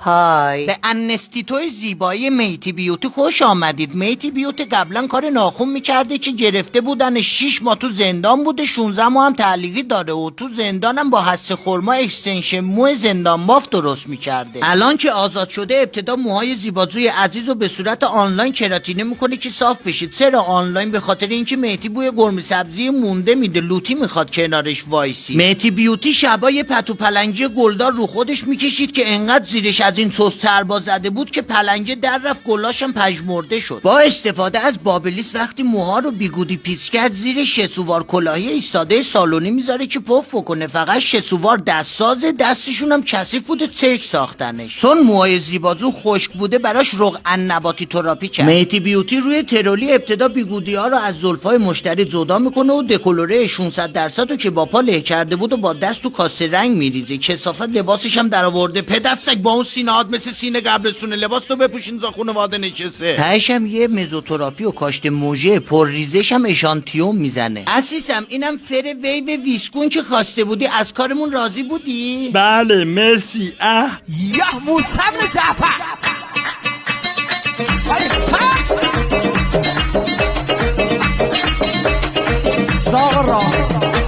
های، به انستیتوی زیبایی میتی بیوتی خوش آمدید. میتی بیوتی قبلا کار ناخون میکرده که گرفته بودن 6 ماه تو زندان بوده، 16 ماه هم تعلیقی داره و تو زندانم با حس خرما اکستنشن مو زندان بافت درست میکرده. الان که آزاد شده ابتدا موهای زیبازوی عزیز رو به صورت آنلاین کراتینه میکنه که صاف بشید. چرا آنلاین؟ به خاطر اینکه میتی بوی قرمه سبزی مونده میده، لوتی میخواد کنارش وایسی. میتی بیوتی شبای پتو پلنگی گلدار رو خودش میکشید که انقدر زیرش از این سس تربا زده بود که پلنگه در رفت، گلاشم پژمرده شد. با استفاده از بابلیس وقتی موها رو بیگودی پیچ کرد، زیر شسووار کلاهی ایستاده سالونی میذاره که پف بکنه. فقط شسووار دستسازه، دستشون هم کثیف بوده چرک ساختنش. چون موهای زیبازو خشک بوده براش رقعن نباتی تراپی کرد. میتی بیوتی روی ترولی ابتدا بیگودی ها رو از زلفای مشتری جدا میکنه و دکولوره 600% رو که با پا له کرده بود و با دست تو کاسه رنگ میریزه. کثافت لباسش هم در آورده. پدستک با اون سینه‌هات مثل سینه قبرستونه، لباس تو بپوشین زاخون واده نشسته. تهش هم یه مزوتراپی و کاشت موژه پر ریزش هم اشانتیوم میزنه. عزیزم اینم فر ویو ویسکون که خواسته بودی، از کارمون راضی بودی؟ بله مرسی. یا موسی بن جعفر